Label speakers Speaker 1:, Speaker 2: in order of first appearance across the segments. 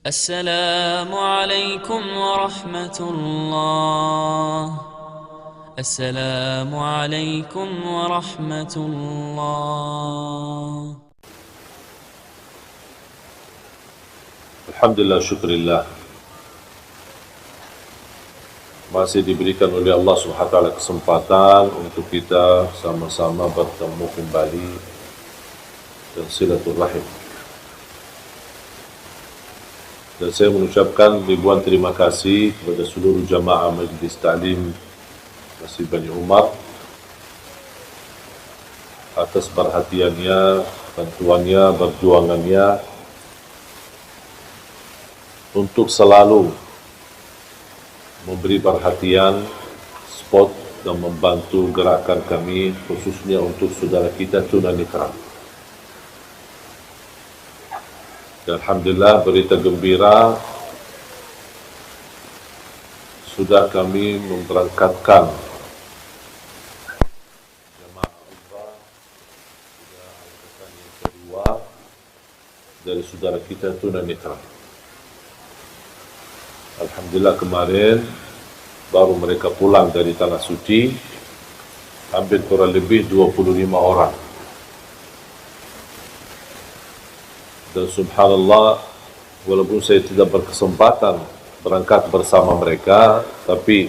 Speaker 1: السلام عليكم ورحمة الله. السلام عليكم ورحمة الله.
Speaker 2: Alhamdulillah, syukurillah. Masih diberikan oleh Allah SWT kesempatan untuk kita sama-sama bertemu kembali dan silaturahim. Dan saya mengucapkan ribuan terima kasih kepada seluruh jamaah Majlis Ta'lim Masjid Bani Umar atas perhatiannya, bantuannya, perjuangannya untuk selalu memberi perhatian, support dan membantu gerakan kami, khususnya untuk saudara kita tunanetra. Dan Alhamdulillah, berita gembira, sudah kami memberangkatkan jemaah umrah sudah angkatan yang kedua dari saudara kita tunanetra. Alhamdulillah, kemarin baru mereka pulang dari Tanah Suci, hampir kurang lebih 25 orang. Dan subhanallah, walaupun saya tidak berkesempatan berangkat bersama mereka, tapi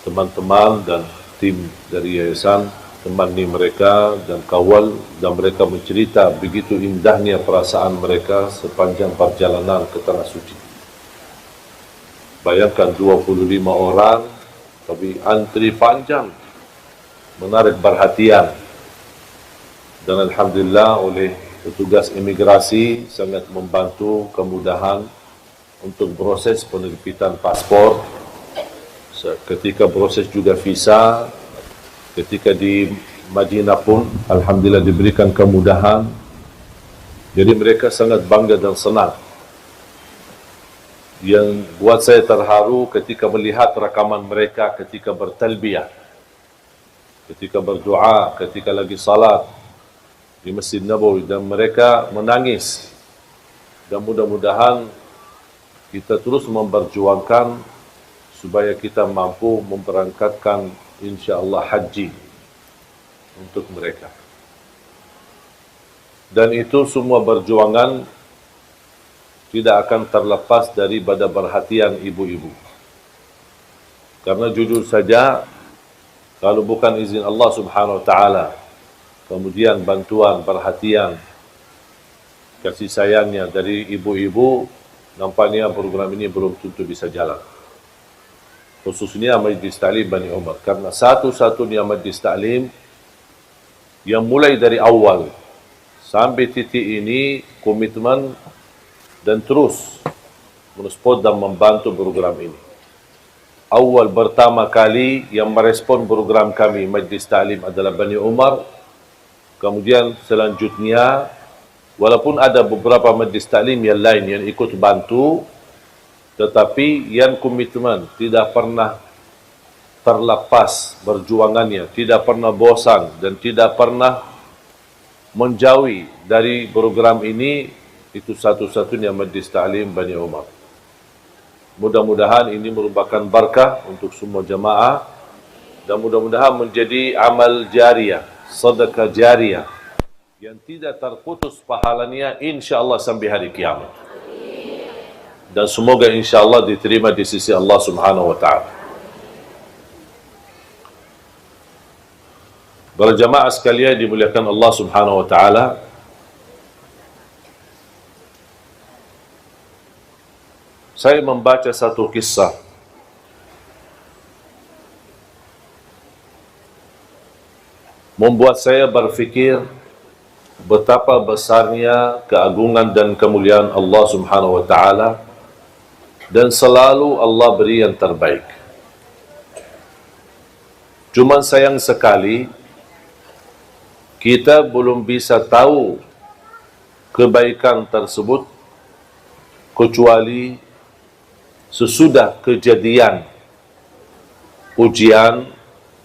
Speaker 2: teman-teman dan tim dari yayasan temani mereka dan kawal, dan mereka mencerita begitu indahnya perasaan mereka sepanjang perjalanan ke Tanah Suci. Bayangkan 25 orang, tapi antri panjang, menarik perhatian. Dan Alhamdulillah oleh petugas imigrasi sangat membantu kemudahan untuk proses penerbitan paspor, ketika proses juga visa, ketika di Madinah pun Alhamdulillah diberikan kemudahan. Jadi mereka sangat bangga dan senang. Yang buat saya terharu ketika melihat rakaman mereka ketika bertalbiyah, ketika berdoa, ketika lagi salat di Masjid Nabawi, dan mereka menangis. Dan mudah-mudahan kita terus memperjuangkan supaya kita mampu memberangkatkan insya-Allah haji untuk mereka. Dan itu semua perjuangan tidak akan terlepas daripada perhatian ibu-ibu. Karena jujur saja, kalau bukan izin Allah Subhanahu wa taala, kemudian bantuan, perhatian, kasih sayangnya dari ibu-ibu, nampaknya program ini belum tentu bisa jalan. Khususnya Majlis Ta'lim Bani Umar, karena satu-satunya Majlis Ta'lim yang mulai dari awal sampai titik ini komitmen dan terus mensupport dan membantu program ini. Awal pertama kali yang merespon program kami Majlis Ta'lim adalah Bani Umar. Kemudian selanjutnya, walaupun ada beberapa majlis taklim yang lain yang ikut bantu, tetapi yang komitmen tidak pernah terlepas perjuangannya, tidak pernah bosan dan tidak pernah menjauhi dari program ini, itu satu-satunya Majlis Ta'lim Bani Umar. Mudah-mudahan ini merupakan berkah untuk semua jamaah, dan mudah-mudahan menjadi amal jariah, sedekah jariah yang tidak terputus pahalanya insya-Allah sampai hari kiamat. Dan semoga insya-Allah diterima di sisi Allah Subhanahu wa taala. Para jamaah sekalian dimuliakan Allah Subhanahu wa taala, saya membaca satu kisah membuat saya berfikir betapa besarnya keagungan dan kemuliaan Allah Subhanahu wa taala, dan selalu Allah beri yang terbaik. Cuman sayang sekali kita belum bisa tahu kebaikan tersebut kecuali sesudah kejadian ujian,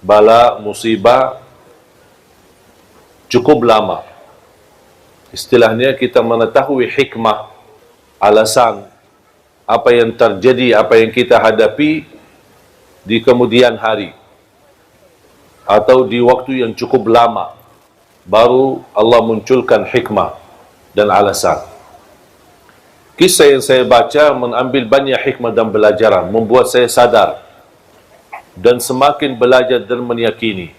Speaker 2: bala, musibah cukup lama. Istilahnya kita mengetahui hikmah alasan apa yang terjadi, apa yang kita hadapi di kemudian hari atau di waktu yang cukup lama, baru Allah munculkan hikmah dan alasan. Kisah yang saya baca mengambil banyak hikmah dan pelajaran, membuat saya sadar dan semakin belajar dan meyakini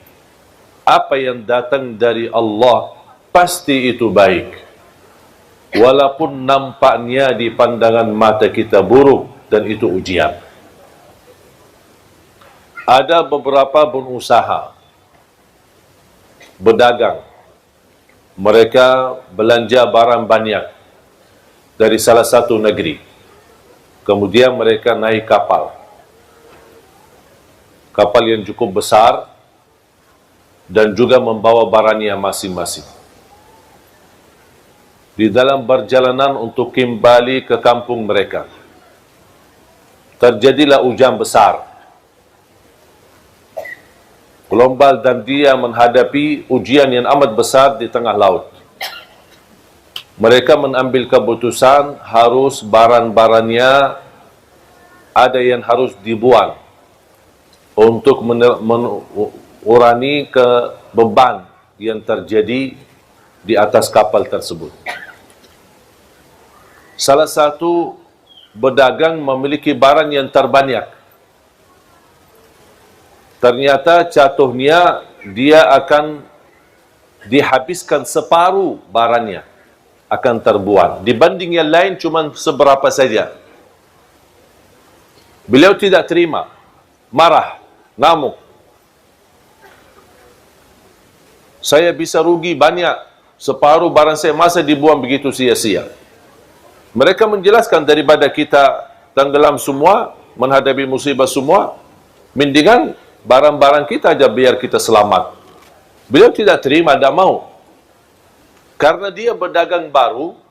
Speaker 2: apa yang datang dari Allah pasti itu baik, walaupun nampaknya di pandangan mata kita buruk, dan itu ujian. Ada beberapa pengusaha berdagang, mereka belanja barang banyak dari salah satu negeri, kemudian mereka naik kapal yang cukup besar dan juga membawa barangnya masing-masing. Di dalam perjalanan untuk kembali ke kampung mereka, terjadilah hujan besar, gelombang, dan dia menghadapi ujian yang amat besar di tengah laut. Mereka mengambil keputusan harus barang-barangnya ada yang harus dibuang untuk mengurangi beban yang terjadi di atas kapal tersebut. Salah satu pedagang memiliki barang yang terbanyak. Ternyata jatuhnya dia akan dihabiskan separuh barangnya, akan terbuang. Dibanding yang lain cuma seberapa saja. Beliau tidak terima, marah, ngamuk. Saya bisa rugi banyak, separuh barang saya masa dibuang begitu sia-sia. Mereka menjelaskan, daripada kita tenggelam semua, menghadapi musibah semua, mendingan barang-barang kita aja biar kita selamat. Beliau tidak terima, tidak mau. Karena dia berdagang baru,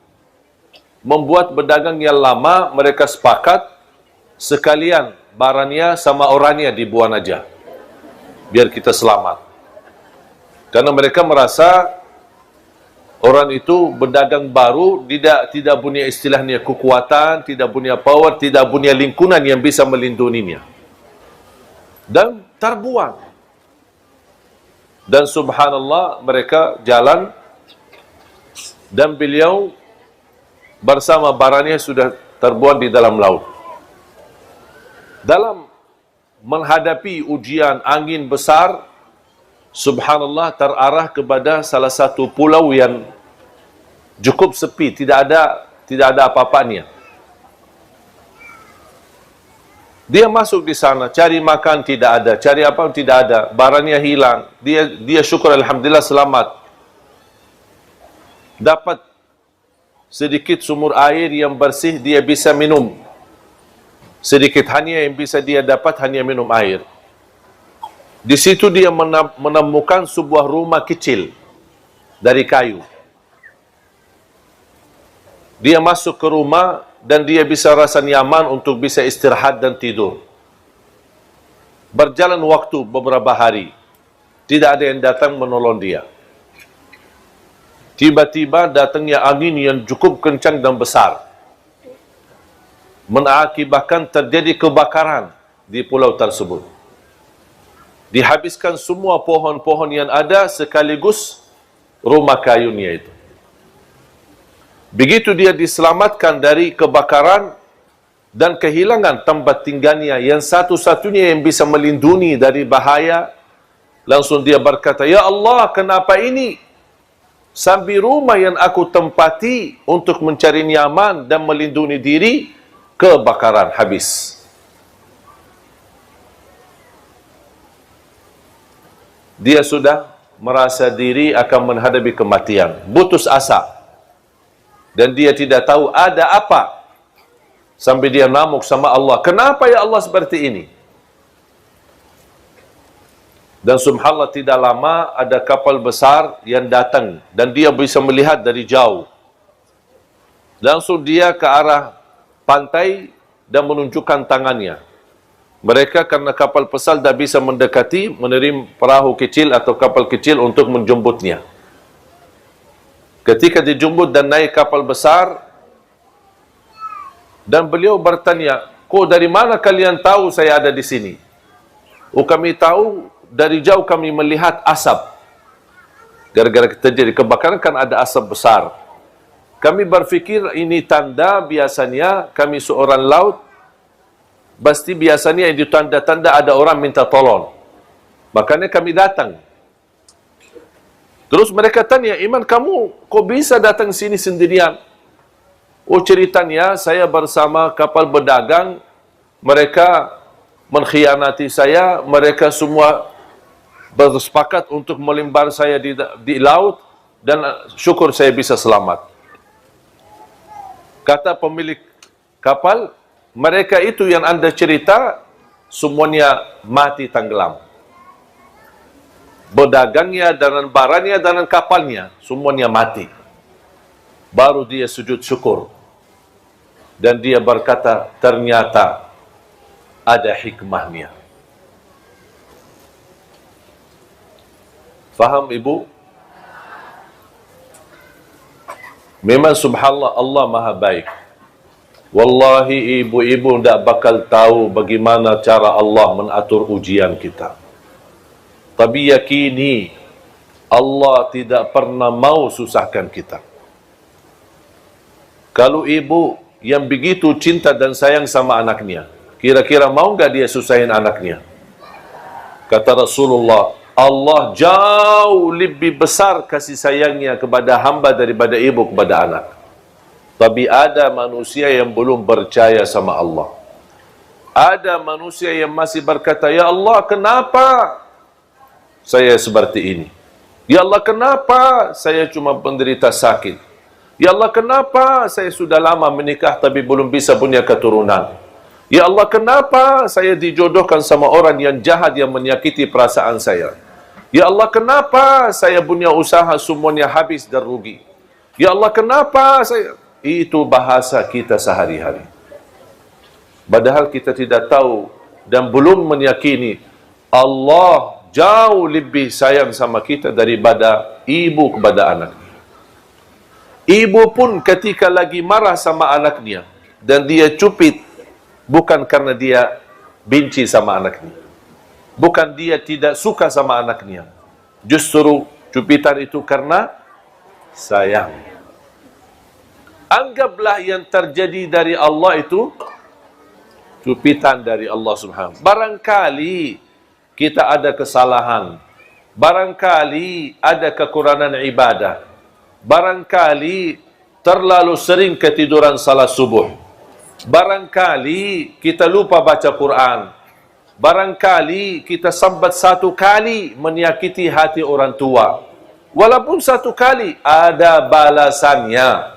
Speaker 2: membuat berdagang yang lama, mereka sepakat sekalian barangnya sama orangnya dibuang aja, biar kita selamat. Karena mereka merasa orang itu berdagang baru, tidak punya istilahnya kekuatan, tidak punya power, tidak punya lingkungan yang bisa melindunginya, dan terbuang. Dan subhanallah, mereka jalan, dan beliau bersama barangnya sudah terbuang di dalam laut. Dalam menghadapi ujian angin besar, subhanallah, terarah kepada salah satu pulau yang cukup sepi, tidak ada apa-apanya. Dia masuk di sana, cari makan tidak ada, cari apa tidak ada, barangnya hilang. Dia syukur, alhamdulillah selamat. Dapat sedikit sumur air yang bersih, dia bisa minum. Sedikit hanya yang bisa dia dapat, hanya minum air. Di situ dia menemukan sebuah rumah kecil dari kayu. Dia masuk ke rumah dan dia bisa rasa nyaman untuk bisa istirahat dan tidur. Berjalan waktu beberapa hari, tidak ada yang datang menolong dia. Tiba-tiba datangnya angin yang cukup kencang dan besar, mengakibatkan terjadi kebakaran di pulau tersebut. Dihabiskan semua pohon-pohon yang ada sekaligus rumah kayunya itu. Begitu dia diselamatkan dari kebakaran dan kehilangan tempat tinggalnya yang satu-satunya yang bisa melindungi dari bahaya, langsung dia berkata, "Ya Allah, kenapa ini? Sampai rumah yang aku tempati untuk mencari nyaman dan melindungi diri, kebakaran habis." Dia sudah merasa diri akan menghadapi kematian, putus asa, dan dia tidak tahu ada apa. Sampai dia ngamuk sama Allah, "Kenapa ya Allah seperti ini?" Dan subhanallah, tidak lama ada kapal besar yang datang dan dia bisa melihat dari jauh. Langsung dia ke arah pantai dan menunjukkan tangannya. Mereka karena kapal besar tidak bisa mendekati, menerima perahu kecil atau kapal kecil untuk menjemputnya. Ketika dijemput dan naik kapal besar, Dan beliau bertanya, kok dari mana kalian tahu saya ada di sini? Oh, kami tahu dari jauh kami melihat asap. Gara-gara terjadi kebakaran kan ada asap besar. Kami berfikir ini tanda, biasanya kami seorang laut, pasti biasanya yang ditanda-tanda ada orang minta tolong. Makanya kami datang. Terus mereka tanya, Iman kamu kok bisa datang sini sendirian? Oh, ceritanya saya bersama kapal berdagang, mereka mengkhianati saya, mereka semua bersepakat untuk melimbar saya di laut, dan syukur saya bisa selamat. Kata pemilik kapal, mereka itu yang anda cerita, semuanya mati tenggelam. Berdagangnya dan barangnya dan kapalnya, semuanya mati. Baru dia sujud syukur. Dan dia berkata, ternyata ada hikmahnya. Faham ibu? Memang subhanallah, Allah maha baik. Wallahi ibu-ibu tidak bakal tahu bagaimana cara Allah mengatur ujian kita. Tapi yakini, Allah tidak pernah mau susahkan kita. Kalau ibu yang begitu cinta dan sayang sama anaknya, kira-kira mau nggak dia susahin anaknya? Kata Rasulullah, Allah jauh lebih besar kasih sayangnya kepada hamba daripada ibu kepada anak. Tapi ada manusia yang belum percaya sama Allah. Ada manusia yang masih berkata, ya Allah kenapa saya seperti ini? Ya Allah kenapa saya cuma penderita sakit? Ya Allah kenapa saya sudah lama menikah tapi belum bisa punya keturunan? Ya Allah kenapa saya dijodohkan sama orang yang jahat yang menyakiti perasaan saya? Ya Allah kenapa saya punya usaha semuanya habis dan rugi? Ya Allah kenapa saya... Itu bahasa kita sehari-hari. Padahal kita tidak tahu dan belum meyakini Allah jauh lebih sayang sama kita daripada ibu kepada anaknya. Ibu pun ketika lagi marah sama anaknya dan dia cupit, bukan karena dia benci sama anaknya, bukan dia tidak suka sama anaknya, justru cupitan itu karena sayang. Anggaplah yang terjadi dari Allah itu cupitan dari Allah Subhanahu. Barangkali kita ada kesalahan, barangkali ada kekurangan ibadah, barangkali terlalu sering ketiduran salat subuh, barangkali kita lupa baca Quran, barangkali kita sambat satu kali menyakiti hati orang tua. Walaupun satu kali, ada balasannya.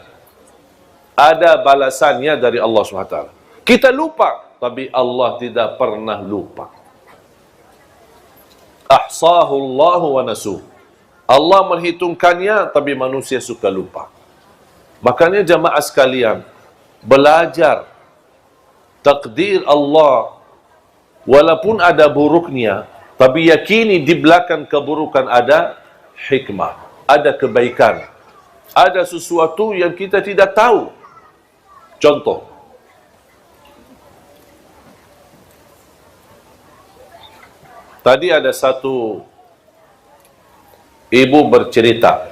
Speaker 2: Ada balasannya dari Allah SWT. Kita lupa, tapi Allah tidak pernah lupa. Ahsahu Allahu wa nasuh. Allah menghitungkannya, tapi manusia suka lupa. Makanya jamaah sekalian, belajar takdir Allah, walaupun ada buruknya, tapi yakini di belakang keburukan ada hikmah, ada kebaikan, ada sesuatu yang kita tidak tahu. Contoh, tadi ada satu ibu bercerita,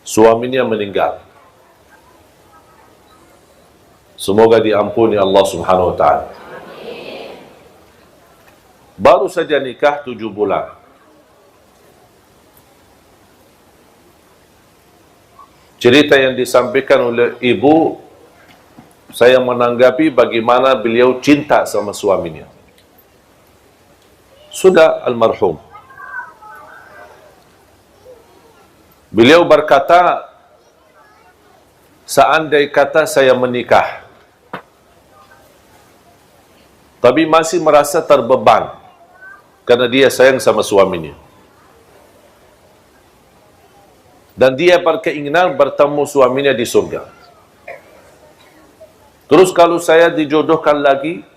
Speaker 2: suaminya meninggal. Semoga diampuni Allah Subhanahu wa ta'ala. Baru saja nikah 7 bulan. Cerita yang disampaikan oleh ibu, saya menanggapi bagaimana beliau cinta sama suaminya. Sudah almarhum. Beliau berkata, seandai kata saya menikah, tapi masih merasa terbeban karena dia sayang sama suaminya. Dan dia berkeinginan bertemu suaminya di surga. Terus kalau saya dijodohkan lagi,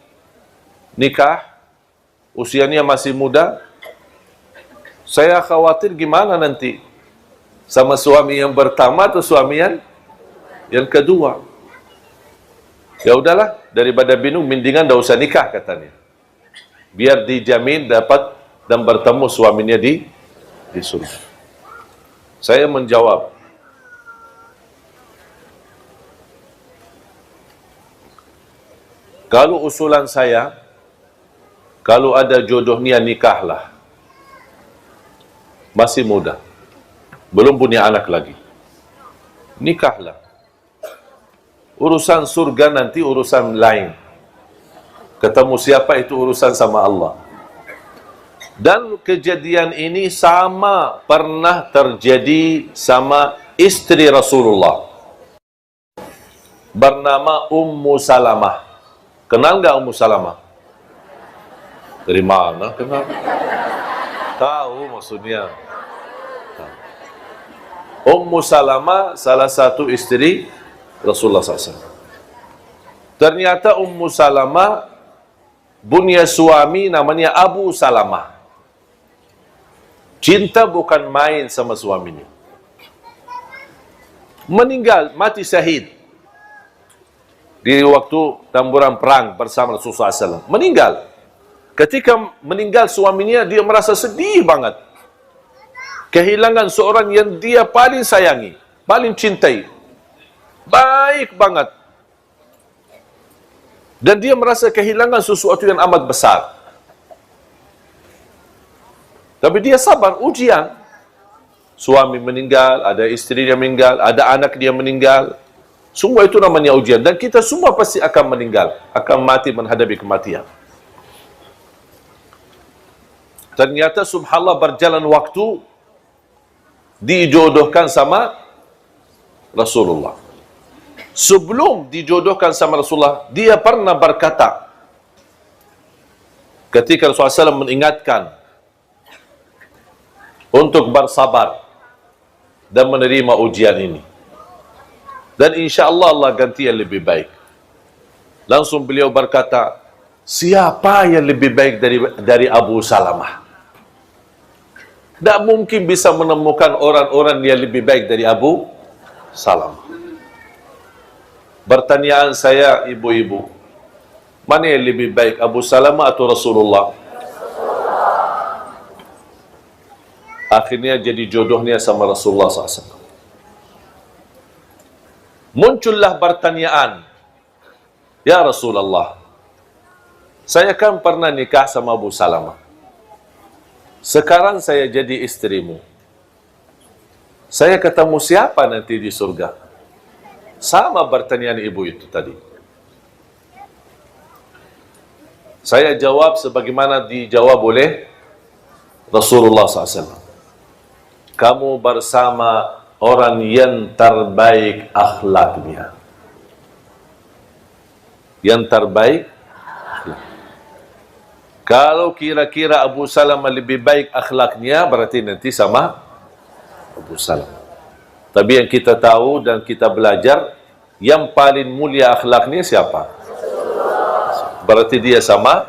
Speaker 2: nikah, usianya masih muda, saya khawatir gimana nanti sama suami yang pertama atau suami Yang kedua, ya udahlah, daripada bingung, mendingan dah usah nikah katanya. Biar dijamin dapat dan bertemu suaminya di surga. Saya menjawab, kalau usulan saya, kalau ada jodohnya nikahlah. Masih muda, belum punya anak lagi, nikahlah. Urusan surga nanti urusan lain. Ketemu siapa itu urusan sama Allah. Dan kejadian ini sama pernah terjadi sama istri Rasulullah, bernama Ummu Salamah. Kenal nggak Ummu Salamah? Dari mana kenal? Tahu maksudnya. Ummu Salamah salah satu istri Rasulullah SAW. Ternyata Ummu Salamah punya suami namanya Abu Salamah. Cinta bukan main sama suaminya. Meninggal, mati syahid di waktu tamburan perang bersama Rasulullah SAW. Meninggal. Ketika meninggal suaminya, dia merasa sedih banget. Kehilangan seorang yang dia paling sayangi, paling cintai. Baik banget. Dan dia merasa kehilangan sesuatu yang amat besar. Tapi dia sabar, ujian. Suami meninggal, ada istri dia meninggal, ada anak dia meninggal. Semua itu namanya ujian. Dan kita semua pasti akan meninggal, akan mati menghadapi kematian. Ternyata subhanallah berjalan waktu, dijodohkan sama Rasulullah. Sebelum dijodohkan sama Rasulullah, dia pernah berkata, ketika Rasulullah SAW mengingatkan untuk bersabar dan menerima ujian ini, dan insya Allah Allah ganti yang lebih baik. Langsung beliau berkata, siapa yang lebih baik dari Abu Salamah? Tak mungkin bisa menemukan orang-orang yang lebih baik dari Abu Salamah. Pertanyaan saya, ibu-ibu, mana yang lebih baik, Abu Salamah atau Rasulullah? Akhirnya jadi jodohnya sama Rasulullah SAW. Muncullah pertanyaan, ya Rasulullah, saya kan pernah nikah sama Abu Salamah. Sekarang saya jadi istrimu. Saya ketemu siapa nanti di surga? Sama pertanyaan ibu itu tadi. Saya jawab sebagaimana dijawab oleh Rasulullah SAW. Kamu bersama orang yang terbaik akhlaknya. Yang terbaik akhlak. Kalau kira-kira Abu Salamah lebih baik akhlaknya, berarti nanti sama Abu Salamah. Tapi yang kita tahu dan kita belajar, yang paling mulia akhlaknya siapa? Berarti dia sama.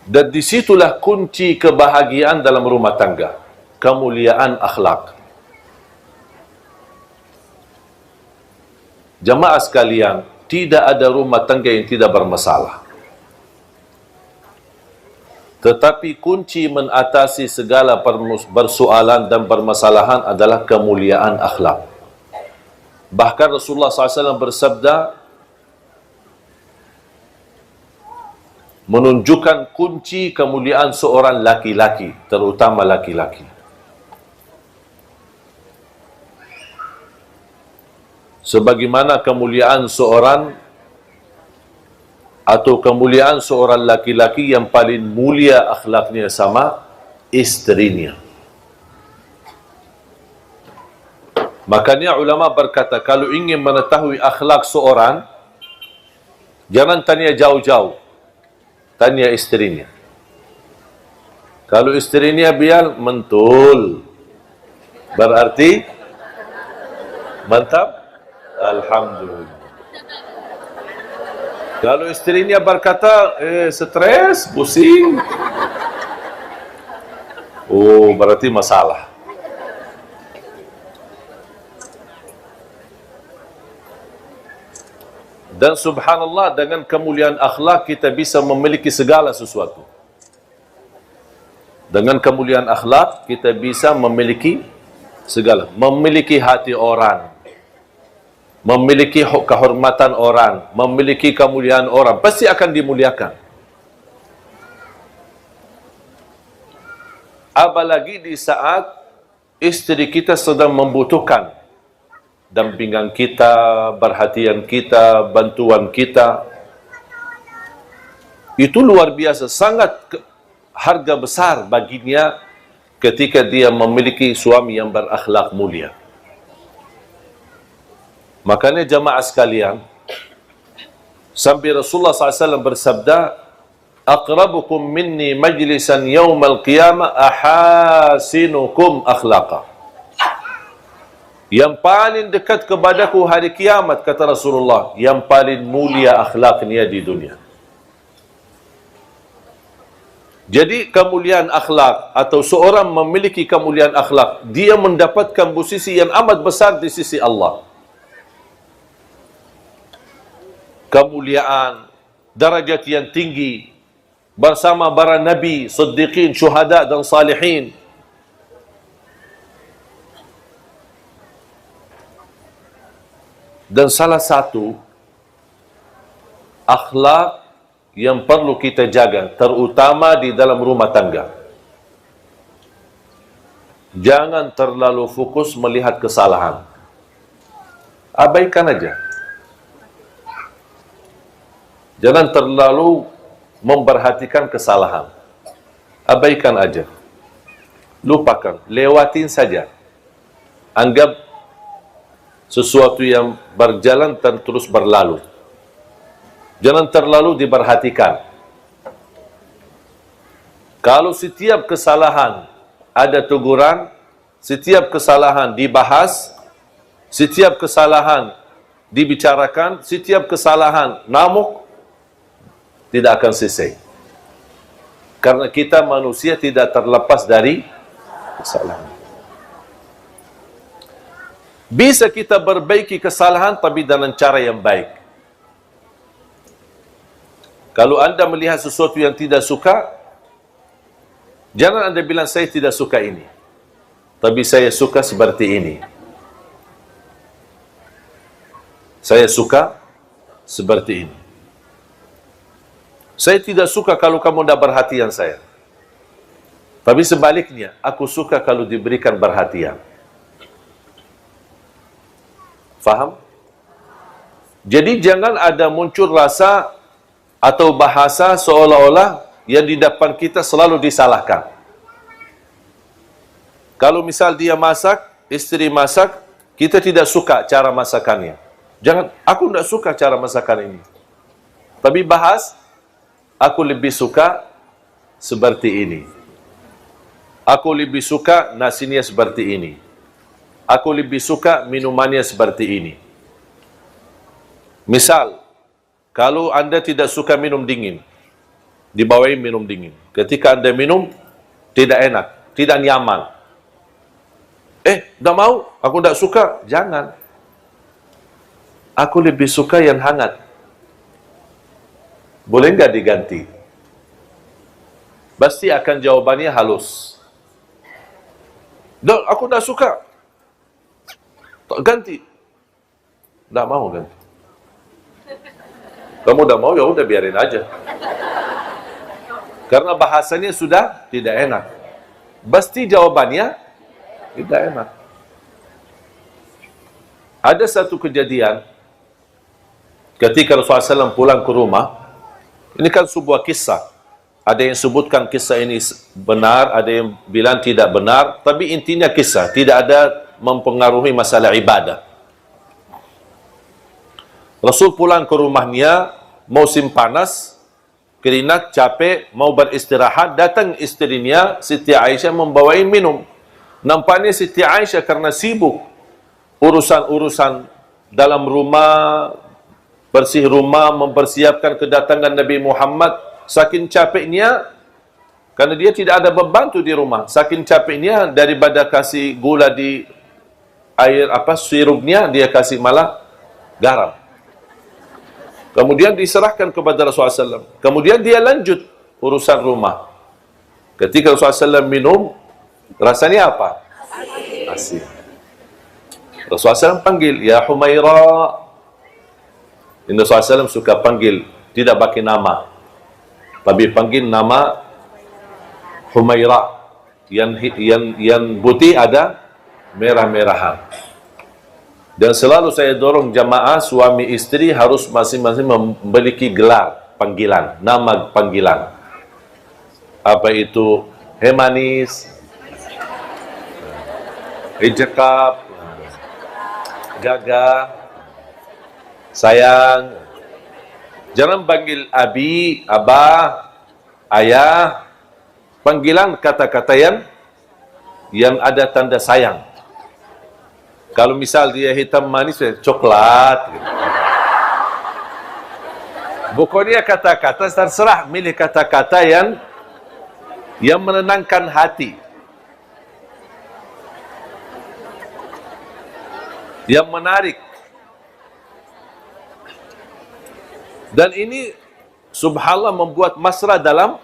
Speaker 2: Dan disitulah kunci kebahagiaan dalam rumah tangga. Kemuliaan akhlak. Jamaah sekalian, tidak ada rumah tangga yang tidak bermasalah. Tetapi kunci mengatasi segala persoalan dan permasalahan adalah kemuliaan akhlak. Bahkan Rasulullah SAW bersabda, menunjukkan kunci kemuliaan seorang laki-laki, terutama laki-laki. Sebagaimana kemuliaan seorang atau kemuliaan seorang laki-laki yang paling mulia akhlaknya sama istrinya. Makanya ulama berkata, kalau ingin mengetahui akhlak seorang, jangan tanya jauh-jauh, tanya istrinya. Kalau istrinya biar mentul, berarti mantap. Alhamdulillah. Kalau istrinya berkata, stres, pusing, oh berarti masalah. Dan subhanallah, dengan kemuliaan akhlak kita bisa memiliki segala sesuatu. Dengan kemuliaan akhlak kita bisa memiliki segala. Memiliki hati orang, memiliki kehormatan orang, memiliki kemuliaan orang, pasti akan dimuliakan. Apalagi di saat istri kita sedang membutuhkan dampingan kita, perhatian kita, bantuan kita. Itu luar biasa, sangat harga besar baginya ketika dia memiliki suami yang berakhlak mulia. Makanya jamaah sekalian, sampai Rasulullah SAW bersabda, "Aqrabukum minni majlisan yawmal qiyamah ahasinukum akhlaqa." Yang paling dekat kepadaku hari kiamat, kata Rasulullah, yang paling mulia akhlaknya di dunia. Jadi kemuliaan akhlak atau seorang memiliki kemuliaan akhlak, dia mendapatkan posisi yang amat besar di sisi Allah. Kemuliaan, darajat yang tinggi bersama para nabi, siddiqin, syuhada dan salihin. Dan salah satu akhlak yang perlu kita jaga, terutama di dalam rumah tangga, jangan terlalu fokus melihat kesalahan. Abaikan aja. Jangan terlalu memperhatikan kesalahan. Abaikan aja. Lupakan, lewatin saja. Anggap sesuatu yang berjalan dan terus berlalu. Jangan terlalu diperhatikan. Kalau setiap kesalahan ada teguran, setiap kesalahan dibahas, setiap kesalahan dibicarakan, setiap kesalahan namuk, tidak akan selesai. Karena kita manusia tidak terlepas dari kesalahan. Bisa kita perbaiki kesalahan tapi dengan cara yang baik. Kalau anda melihat sesuatu yang tidak suka, jangan anda bilang saya tidak suka ini, tapi saya suka seperti ini. Saya suka seperti ini. Saya tidak suka kalau kamu tidak perhatian saya. Tapi sebaliknya, aku suka kalau diberikan perhatian. Faham? Jadi jangan ada muncul rasa atau bahasa seolah-olah yang di depan kita selalu disalahkan. Kalau misal dia masak, istri masak, kita tidak suka cara masakannya. Jangan, aku tidak suka cara masakan ini. Tapi bahas, aku lebih suka seperti ini. Aku lebih suka nasinya seperti ini. Aku lebih suka minumannya seperti ini. Misal, kalau anda tidak suka minum dingin, dibawain minum dingin. Ketika anda minum, tidak enak, tidak nyaman. Tidak mau, aku tidak suka. Jangan. Aku lebih suka yang hangat. Boleh nggak diganti? Pasti akan jawabannya halus. Aku tidak suka. Ganti. Tidak mau ganti. Kamu tidak mau, ya udah biarin aja. Karena bahasanya sudah tidak enak. Pasti jawabannya tidak enak. Ada satu kejadian ketika Rasulullah SAW pulang ke rumah. Ini kan sebuah kisah. Ada yang sebutkan kisah ini benar, ada yang bilang tidak benar, tapi intinya kisah, tidak ada mempengaruhi masalah ibadah. Rasul pulang ke rumahnya, musim panas, keringat, capek, mau beristirahat, datang istrinya, Siti Aisyah membawai minum. Nampaknya Siti Aisyah karena sibuk urusan-urusan dalam rumah, bersih rumah, mempersiapkan kedatangan Nabi Muhammad, saking capeknya, karena dia tidak ada pembantu di rumah, saking capeknya daripada kasih gula di air sirupnya, dia kasih malah garam. Kemudian diserahkan kepada Rasulullah SAW. Kemudian dia lanjut urusan rumah. Ketika Rasulullah SAW minum, rasanya apa? Asin. Rasulullah SAW panggil, Ya Humaira. Ini Rasulullah SAW suka panggil, tidak pakai nama, tapi panggil nama Humaira. Yang putih ada merah-merahan. Dan selalu saya dorong jamaah suami istri harus masing-masing memiliki gelar panggilan, nama panggilan. Apa itu? Hei manis, hei cakap, gagah, sayang. Jangan panggil abi, abah, ayah. Panggilan kata-kata yang ada tanda sayang. Kalau misal dia hitam manis, coklat. Gitu. Pokoknya kata-kata terserah, milih kata-kata yang menenangkan hati, yang menarik. Dan ini subhanallah membuat mesra dalam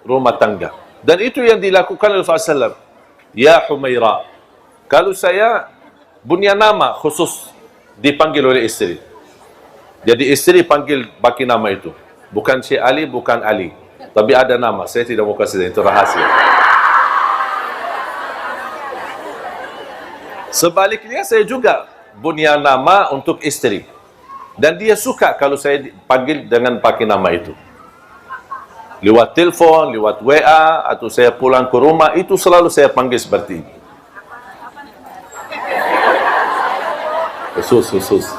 Speaker 2: rumah tangga. Dan itu yang dilakukan oleh Rasulullah SAW. Ya Humaira. Kalau saya punya nama khusus dipanggil oleh istri. Jadi istri panggil pakai nama itu. Bukan Syekh Ali, bukan Ali. Tapi ada nama. Saya tidak mau kasih, itu rahasia. Sebaliknya saya juga punya nama untuk istri. Dan dia suka kalau saya panggil dengan pakai nama itu. Lewat telepon, lewat WA, atau saya pulang ke rumah, itu selalu saya panggil seperti ini. Khusus.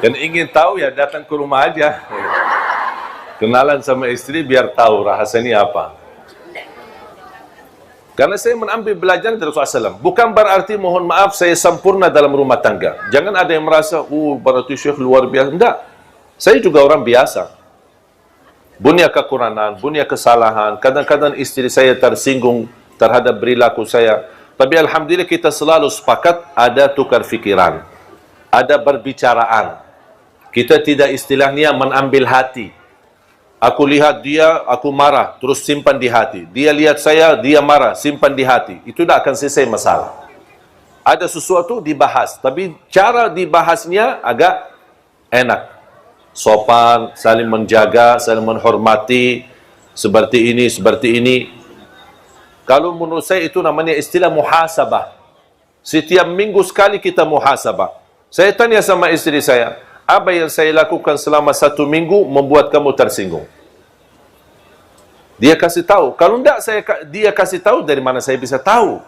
Speaker 2: Dan ingin tahu ya datang ke rumah aja. Kenalan sama istri biar tahu rahasianya apa. Karena saya mengambil belajar dari Rasulullah SAW. Bukan berarti mohon maaf saya sempurna dalam rumah tangga. Jangan ada yang merasa, berarti Syekh luar biasa. Enggak. Saya juga orang biasa. Punya kekurangan, punya kesalahan. Kadang-kadang istri saya tersinggung terhadap perilaku saya. Tapi alhamdulillah kita selalu sepakat ada tukar fikiran. Ada berbicaraan. Kita tidak istilahnya menambil hati. Aku lihat dia, aku marah, terus simpan di hati. Dia lihat saya, dia marah, simpan di hati. Itu tidak akan selesai masalah. Ada sesuatu dibahas, tapi cara dibahasnya agak enak. Sopan, saling menjaga, saling menghormati, seperti ini, seperti ini. Kalau menurut saya itu namanya istilah muhasabah. Setiap minggu sekali kita muhasabah. Saya tanya sama istri saya, apa yang saya lakukan selama 1 minggu membuat kamu tersinggung? Dia kasih tahu. Kalau tidak dia kasih tahu, dari mana saya bisa tahu?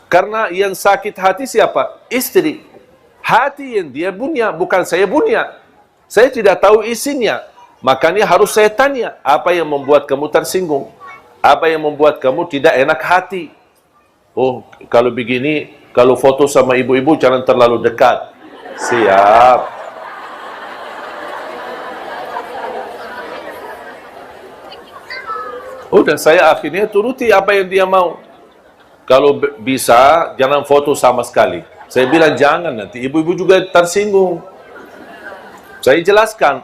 Speaker 2: Karena yang sakit hati siapa? Istri. Hati yang dia punya, bukan saya punya. Saya tidak tahu isinya. Makanya harus saya tanya, apa yang membuat kamu tersinggung? Apa yang membuat kamu tidak enak hati? Oh, kalau begini, kalau foto sama ibu-ibu jangan terlalu dekat. Siap. Udah, saya akhirnya turuti apa yang dia mau. Kalau bisa, jangan foto sama sekali. Saya bilang jangan, nanti ibu-ibu juga tersinggung. Saya jelaskan.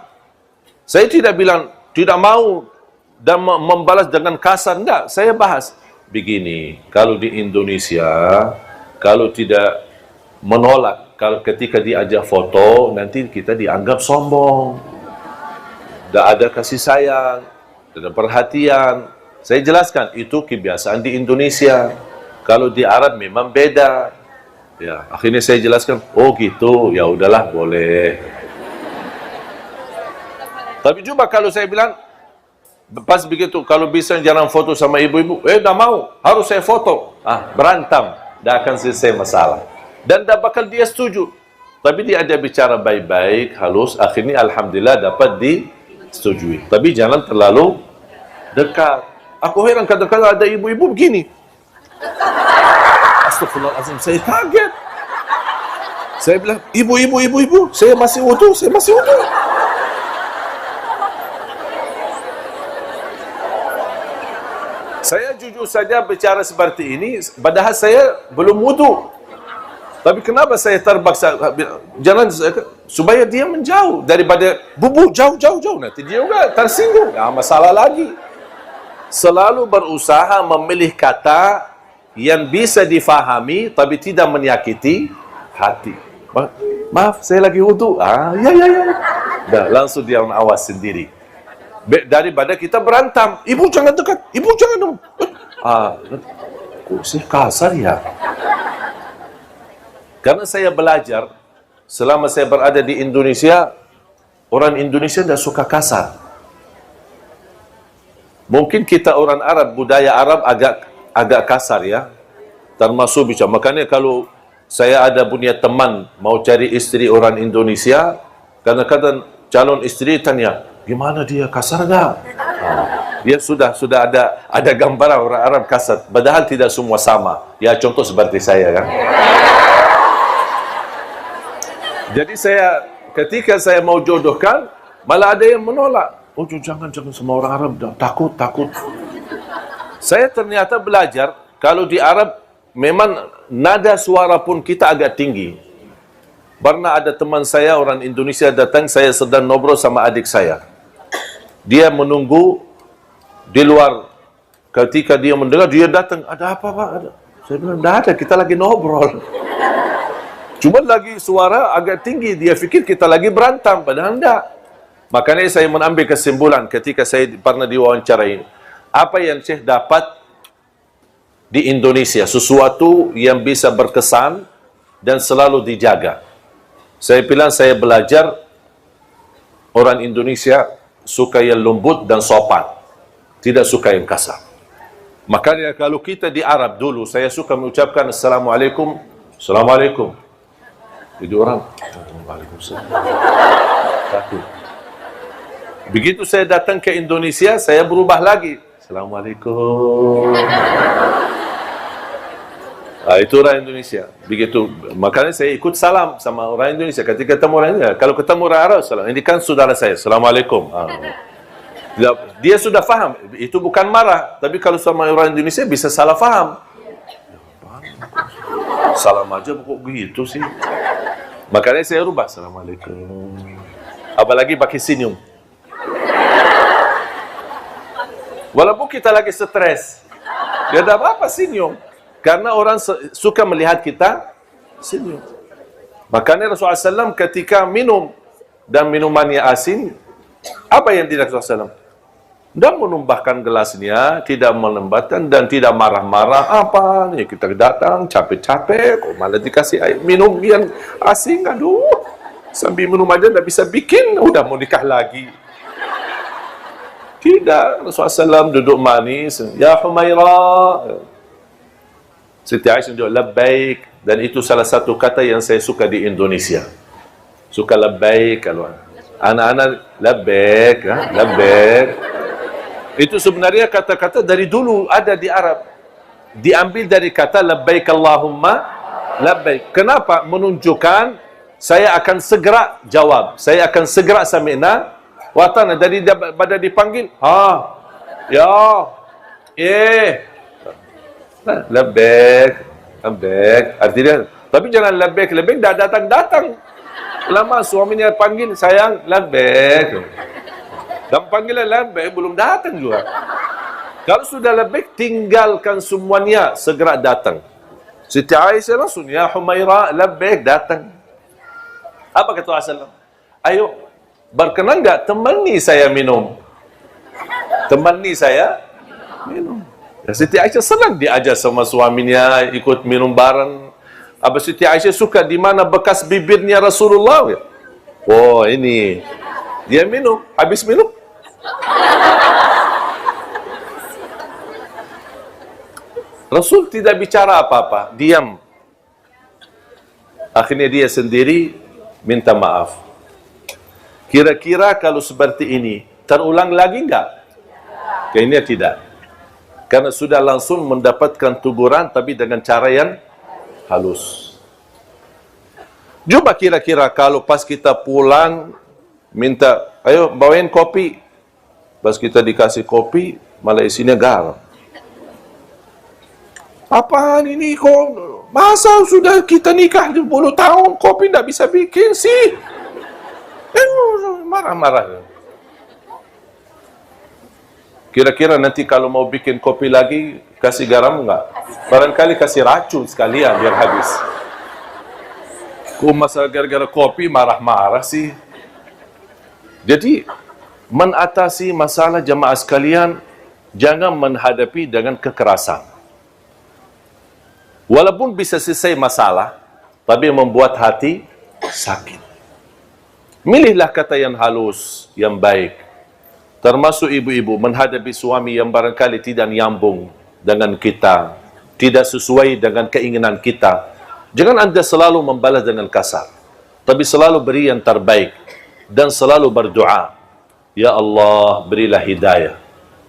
Speaker 2: Saya tidak bilang, tidak mau dan membalas dengan kasar. Enggak, saya bahas. Begini, kalau di Indonesia, kalau tidak menolak, kalau ketika diajak foto, nanti kita dianggap sombong. Tidak ada kasih sayang, tidak ada perhatian. Saya jelaskan, itu kebiasaan di Indonesia. Kalau di Arab memang beda. Ya, akhirnya saya jelaskan, oh gitu, ya udahlah, boleh. Tapi coba kalau saya bilang, pas begitu, kalau bisa jangan foto sama ibu-ibu, tidak mau, harus saya foto. Berantem, tidak akan selesai masalah. Dan tidak bakal dia setuju. Tapi dia ada bicara baik-baik, halus, akhirnya alhamdulillah dapat disetujui. Tapi jangan terlalu dekat. Aku heran kadang-kadang ada ibu-ibu begini. Astagfirullahaladzim, saya kaget. Saya bilang, ibu, saya masih utuh. Saya jujur saja bicara seperti ini, padahal saya belum wudu. Tapi kenapa saya terpaksa? Jangan, supaya dia menjauh daripada bubu jauh. Nanti dia juga tersinggung. Masalah lagi. Selalu berusaha memilih kata yang bisa difahami tapi tidak menyakiti hati. Maaf, saya lagi wudu. Ya. Dah, langsung dia awas sendiri. Daripada kita berantam. Ibu jangan dekat. Ibu jangan dong. Kok sih kasar ya? Karena saya belajar, selama saya berada di Indonesia, orang Indonesia tidak suka kasar. Mungkin kita orang Arab, budaya Arab agak kasar ya. Termasuk bicara. Makanya kalau saya ada punya teman mau cari istri orang Indonesia, kadang-kadang calon istri tanya, gimana dia, kasar enggak? Ya sudah ada gambaran orang Arab kasar. Padahal tidak semua sama. Ya contoh seperti saya kan. Jadi ketika saya mau jodohkan, malah ada yang menolak. Oh jangan semua orang Arab takut. Saya ternyata belajar kalau di Arab memang nada suara pun kita agak tinggi. Pernah ada teman saya orang Indonesia datang, saya sedang ngobrol sama adik saya. Dia menunggu di luar. Ketika dia mendengar, dia datang, ada apa Pak? Saya bilang, tidak ada, kita lagi ngobrol. Cuma lagi suara agak tinggi, dia fikir kita lagi berantem, padahal tidak. Makanya saya mengambil kesimpulan ketika saya pernah diwawancarai. Apa yang Syekh dapat di Indonesia, sesuatu yang bisa berkesan dan selalu dijaga. Saya bilang saya belajar orang Indonesia suka yang lembut dan sopan, tidak suka yang kasar. Makanya kalau kita di Arab dulu, saya suka mengucapkan Assalamualaikum. Jadi orang, Waalaikumsalam. Satu. Begitu saya datang ke Indonesia, saya berubah lagi. Assalamualaikum. Itu orang Indonesia. Begitu. Makanya saya ikut salam sama orang Indonesia. Ketika ketemu orang Indonesia, kalau ketemu orang Arab, salam. Ini kan saudara saya. Assalamualaikum. Dia sudah faham. Itu bukan marah. Tapi kalau sama orang Indonesia bisa salah faham. Salam aja kok begitu sih. Makanya saya rubah. Assalamualaikum. Apalagi pakai senyum. Walaupun kita lagi stres. Dia ada apa-apa senyum. Karena orang suka melihat kita senyum. Makanya Rasulullah SAW ketika minum dan minumannya asin, apa yang tidak Rasulullah SAW? Tidak menumbahkan gelasnya, tidak melembatkan dan tidak marah-marah. Apa nih kita datang capek-capek, kok malah dikasih air minum yang asin, aduh. Sambil minum aja tidak bisa bikin, udah mau nikah lagi. Tidak, Rasulullah SAW duduk manis. Ya Humairah. Siti Aisyah duduk labbaik. Dan itu salah satu kata yang saya suka di Indonesia. Suka labbaik. Kalau anak-anak labbaik. Labbaik. Itu sebenarnya kata-kata dari dulu ada di Arab. Diambil dari kata labbaik Allahumma labbaik. Kenapa? Menunjukkan saya akan segera jawab. Saya akan segera sami'na wa ata'na. Dari pada dipanggil, ya, labbaik. Artinya, tapi jangan labbaik dah datang. Lama suaminya panggil, sayang, labbaik. Dan panggilan labbaik belum datang juga. Kalau sudah labbaik, tinggalkan semuanya, segera datang. Siti Aisyah langsung, ya Humairah, labbaik, datang. Apa kata Rasulullah? Ayo, berkenan enggak temani saya minum? Temani saya minum. Ya, Siti Aisyah senang diajak sama suaminya ikut minum bareng. Apa Siti Aisyah suka di mana bekas bibirnya Rasulullah? Ya? Oh, ini. Dia minum, habis minum. Rasul tidak bicara apa-apa, diam. Akhirnya dia sendiri minta maaf. Kira-kira kalau seperti ini terulang lagi enggak? Kayaknya tidak. Karena sudah langsung mendapatkan teguran tapi dengan cara yang halus. Coba kira-kira kalau pas kita pulang minta, ayo bawain kopi. Pas kita dikasih kopi, malah isinya garam. Apaan ini kok? Masa sudah kita nikah 20 tahun kopi tidak bisa bikin sih? Marah-marah. Kira-kira nanti kalau mau bikin kopi lagi, kasih garam enggak? Barangkali kasih racun sekalian biar habis. Kok masalah gara-gara kopi marah-marah sih? Jadi, mengatasi masalah jemaah sekalian, jangan menghadapi dengan kekerasan. Walaupun bisa selesai masalah, tapi membuat hati sakit. Milihlah kata yang halus, yang baik. Termasuk ibu-ibu menghadapi suami yang barangkali tidak nyambung dengan kita, tidak sesuai dengan keinginan kita. Jangan anda selalu membalas dengan kasar, tapi selalu beri yang terbaik dan selalu berdoa. Ya Allah, berilah hidayah.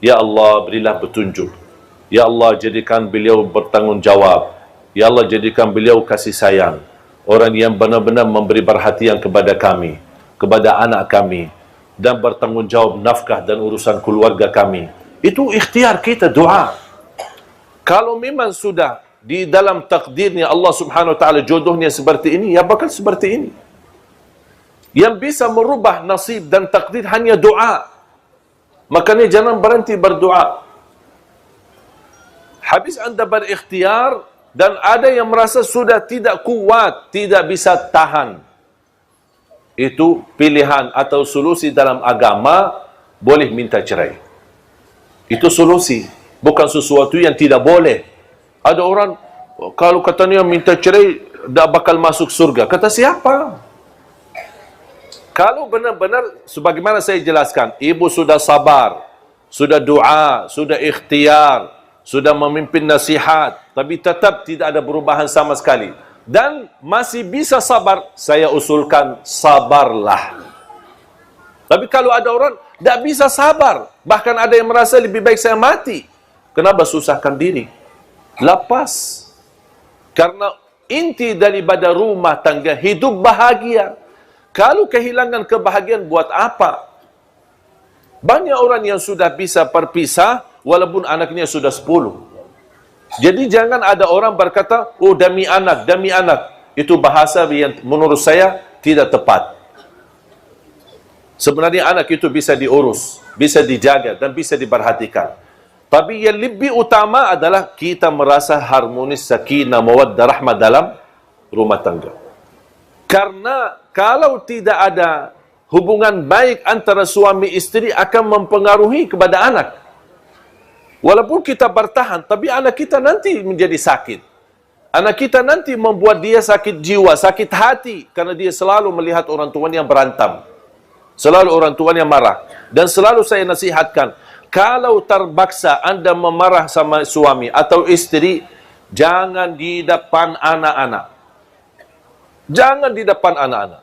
Speaker 2: Ya Allah, berilah petunjuk. Ya Allah, jadikan beliau bertanggungjawab. Ya Allah, jadikan beliau kasih sayang. Orang yang benar-benar memberi perhatian kepada kami, kepada anak kami, dan bertanggungjawab nafkah dan urusan keluarga kami. Itu ikhtiar kita, doa. Kalau memang sudah di dalam takdirnya Allah Subhanahu wa taala jodohnya seperti ini, ya bakal seperti ini. Yang bisa merubah nasib dan takdir hanya doa. Makanya jangan berhenti berdoa. Habis anda berikhtiar dan ada yang merasa sudah tidak kuat, tidak bisa tahan. Itu pilihan atau solusi dalam agama, boleh minta cerai. Itu solusi, bukan sesuatu yang tidak boleh. Ada orang, kalau katanya minta cerai, tak bakal masuk surga. Kata siapa? Kalau benar-benar, sebagaimana saya jelaskan, ibu sudah sabar, sudah doa, sudah ikhtiar, sudah memimpin nasihat, tapi tetap tidak ada perubahan sama sekali, dan masih bisa sabar, saya usulkan sabarlah. Tapi kalau ada orang tidak bisa sabar, bahkan ada yang merasa lebih baik saya mati, kenapa susahkan diri? Lepas. Karena inti daripada rumah tangga hidup bahagia. Kalau kehilangan kebahagiaan buat apa? Banyak orang yang sudah bisa berpisah walaupun anaknya sudah 10. Jadi jangan ada orang berkata, oh demi anak, demi anak. Itu bahasa yang menurut saya tidak tepat. Sebenarnya anak itu bisa diurus, bisa dijaga, dan bisa diperhatikan. Tapi yang lebih utama adalah kita merasa harmonis, sakinah, mawaddah, rahmah dalam rumah tangga. Karena kalau tidak ada hubungan baik antara suami istri akan mempengaruhi kepada anak. Walaupun kita bertahan, tapi anak kita nanti menjadi sakit. Anak kita nanti membuat dia sakit jiwa, sakit hati, karena dia selalu melihat orang tuanya berantem. Selalu orang tuanya marah. Dan selalu saya nasihatkan, kalau terpaksa anda memarah sama suami atau istri, jangan di depan anak-anak. Jangan di depan anak-anak.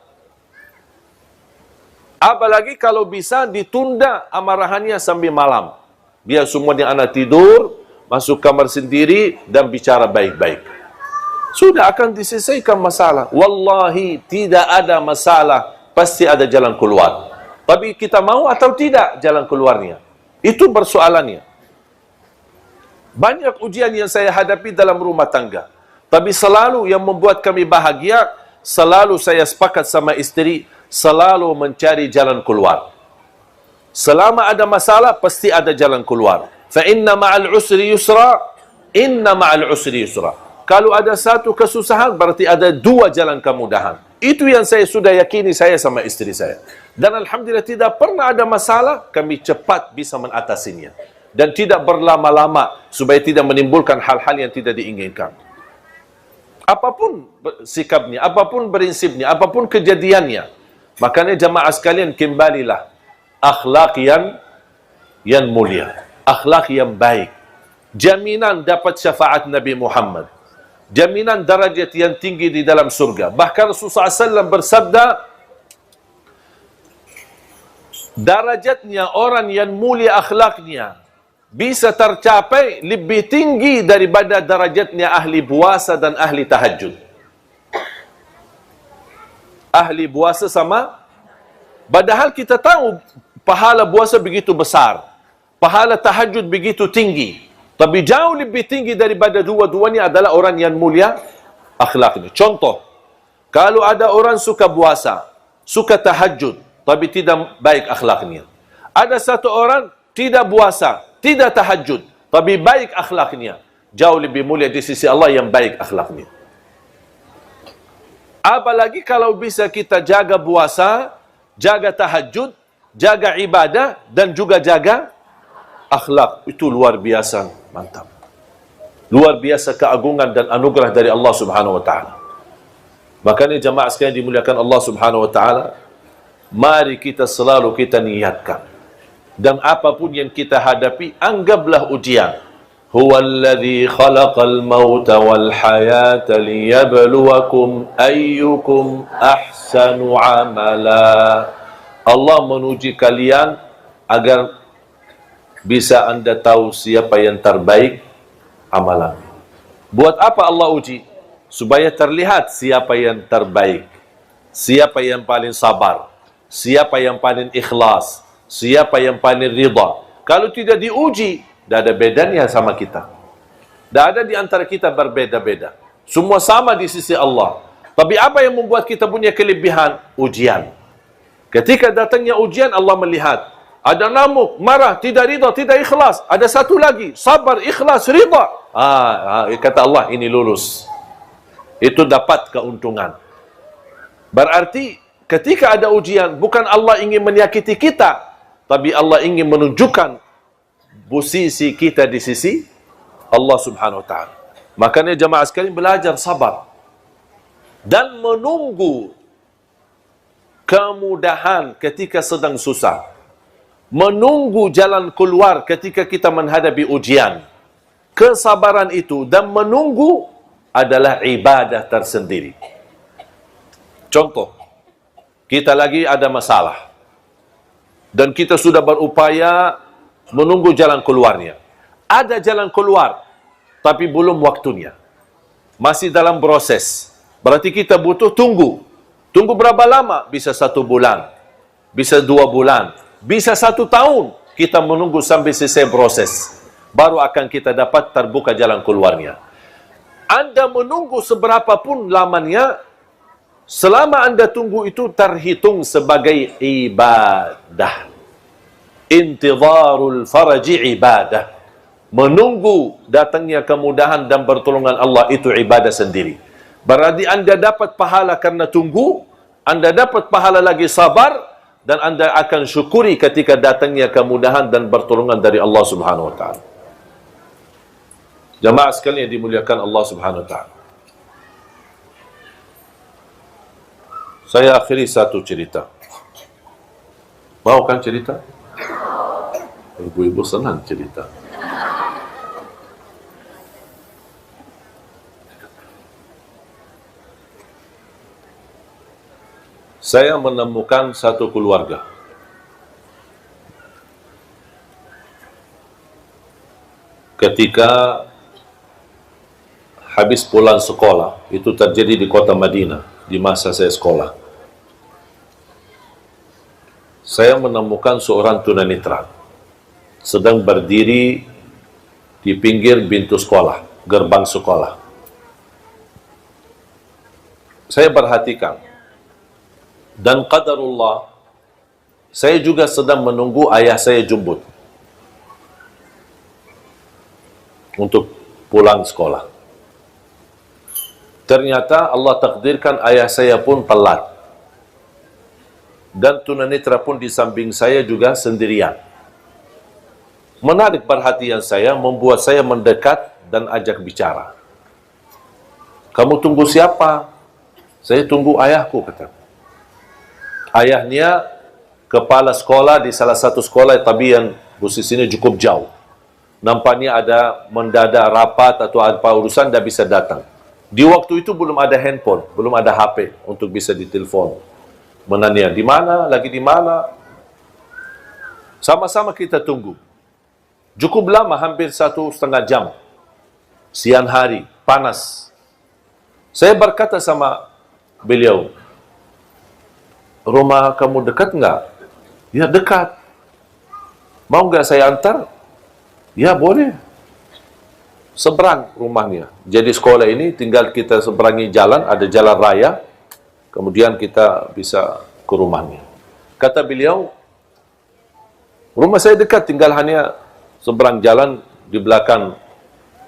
Speaker 2: Apalagi kalau bisa ditunda amarahannya sampai malam. Biar semuanya anak tidur, masuk kamar sendiri, dan bicara baik-baik. Sudah akan diselesaikan masalah. Wallahi, tidak ada masalah. Pasti ada jalan keluar. Tapi kita mau atau tidak jalan keluarnya? Itu persoalannya. Banyak ujian yang saya hadapi dalam rumah tangga. Tapi selalu yang membuat kami bahagia, selalu saya sepakat sama istri, selalu mencari jalan keluar. Selama ada masalah, pasti ada jalan keluar. Fa inna ma'al usri yusra, inna ma'al usri yusra. Kalau ada satu kesusahan, berarti ada dua jalan kemudahan. Itu yang saya sudah yakini saya sama istri saya. Dan alhamdulillah tidak pernah ada masalah, kami cepat bisa mengatasinya. Dan tidak berlama-lama, supaya tidak menimbulkan hal-hal yang tidak diinginkan. Apapun sikapnya, apapun prinsipnya, apapun kejadiannya. Makanya jamaah sekalian, kembalilah. Akhlak yang mulia, akhlak yang baik, jaminan dapat syafaat Nabi Muhammad, jaminan darajat yang tinggi di dalam surga. Bahkan Rasulullah SAW bersabda, darajatnya orang yang mulia akhlaknya bisa tercapai lebih tinggi daripada darajatnya ahli puasa dan ahli tahajud. Ahli puasa sama, padahal kita tahu pahala puasa begitu besar, pahala tahajud begitu tinggi, tapi jauh lebih tinggi daripada dua-duanya adalah orang yang mulia akhlaknya. Contoh, kalau ada orang suka puasa, suka tahajud, tapi tidak baik akhlaknya. Ada satu orang tidak puasa, tidak tahajud, tapi baik akhlaknya. Jauh lebih mulia di sisi Allah yang baik akhlaknya. Apalagi kalau bisa kita jaga puasa, jaga tahajud, jaga ibadah, dan juga jaga akhlak. Itu luar biasa, mantap. Luar biasa keagungan dan anugerah dari Allah Subhanahu wa taala. Makanya jamaah sekalian dimuliakan Allah Subhanahu wa taala, mari kita selalu kita niatkan. Dan apapun yang kita hadapi, anggaplah ujian. Huwallazi khalaqal mauta wal hayata liyabluwakum ayyukum ahsanu amala. Allah menuji kalian agar bisa anda tahu siapa yang terbaik amalan. Buat apa Allah uji? Supaya terlihat siapa yang terbaik, siapa yang paling sabar, siapa yang paling ikhlas, siapa yang paling ridha. Kalau tidak diuji, tidak ada bedanya sama kita. Tidak ada di antara kita berbeda-beda. Semua sama di sisi Allah. Tapi apa yang membuat kita punya kelebihan? Ujian. Ketika datangnya ujian, Allah melihat. Ada namuk, marah, tidak ridha, tidak ikhlas. Ada satu lagi, sabar, ikhlas, ridha. Kata Allah, ini lulus. Itu dapat keuntungan. Berarti ketika ada ujian, bukan Allah ingin menyakiti kita, tapi Allah ingin menunjukkan posisi kita di sisi Allah Subhanahu wa taala. Makanya jamaah sekalian belajar sabar dan menunggu kemudahan ketika sedang susah. Menunggu jalan keluar ketika kita menghadapi ujian. Kesabaran itu dan menunggu adalah ibadah tersendiri. Contoh, kita lagi ada masalah dan kita sudah berupaya menunggu jalan keluarnya. Ada jalan keluar, tapi belum waktunya. Masih dalam proses. Berarti kita butuh tunggu. Tunggu berapa lama? Bisa 1 bulan, bisa 2 bulan, bisa 1 tahun. Kita menunggu sampai selesai proses. Baru akan kita dapat terbuka jalan keluarnya. Anda menunggu seberapa pun lamanya, selama Anda tunggu itu terhitung sebagai ibadah. Intidharul faraji ibadah. Menunggu datangnya kemudahan dan pertolongan Allah itu ibadah sendiri. Berarti Anda dapat pahala karena tunggu, Anda dapat pahala lagi sabar, dan Anda akan syukuri ketika datangnya kemudahan dan pertolongan dari Allah Subhanahu wa taala. Jamaah sekalian yang dimuliakan Allah Subhanahu wa taala. Saya akhiri satu cerita. Mau kan cerita? Ibu-ibu senang cerita. Saya menemukan satu keluarga. Ketika habis pulang sekolah, itu terjadi di kota Madinah, di masa saya sekolah. Saya menemukan seorang tunanetra sedang berdiri di pinggir pintu sekolah, gerbang sekolah. Saya perhatikan, dan qadarullah, saya juga sedang menunggu ayah saya jemput untuk pulang sekolah. Ternyata Allah takdirkan ayah saya pun telat. Dan tunanetra pun di samping saya juga sendirian. Menarik perhatian saya, membuat saya mendekat dan ajak bicara. Kamu tunggu siapa? Saya tunggu ayahku, kata. Ayahnya kepala sekolah di salah satu sekolah, tapi yang posisinya cukup jauh. Nampaknya ada mendadak rapat atau apa urusan, tidak bisa datang. Di waktu itu belum ada handphone, belum ada HP untuk bisa ditelepon. Menanya, di mana? Lagi di mana? Sama-sama kita tunggu. Cukup lama, hampir 1,5 jam. Siang hari, panas. Saya berkata sama beliau, rumah kamu dekat nggak? Ya, dekat. Mau nggak saya antar? Ya, boleh. Seberang rumahnya. Jadi sekolah ini tinggal kita seberangi jalan, ada jalan raya, kemudian kita bisa ke rumahnya. Kata beliau, rumah saya dekat, tinggal hanya seberang jalan di belakang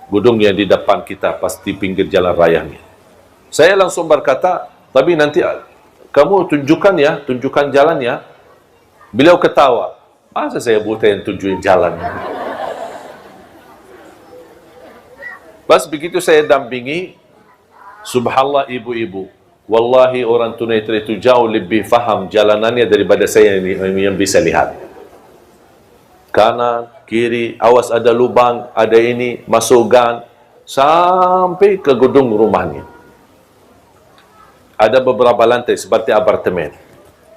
Speaker 2: gedung yang di depan kita, pasti pinggir jalan rayanya. Saya langsung berkata, tapi nanti kamu tunjukkan ya, tunjukkan jalan ya. Beliau ketawa, masa saya buta yang tunjukin jalan? Pas begitu saya dampingi, subhanallah ibu-ibu, wallahi orang tunanetra itu jauh lebih faham jalanannya daripada saya yang bisa lihat. Kanan, kiri, awas ada lubang, ada ini, masuk gang, sampai ke gedung rumahnya. Ada beberapa lantai seperti apartemen.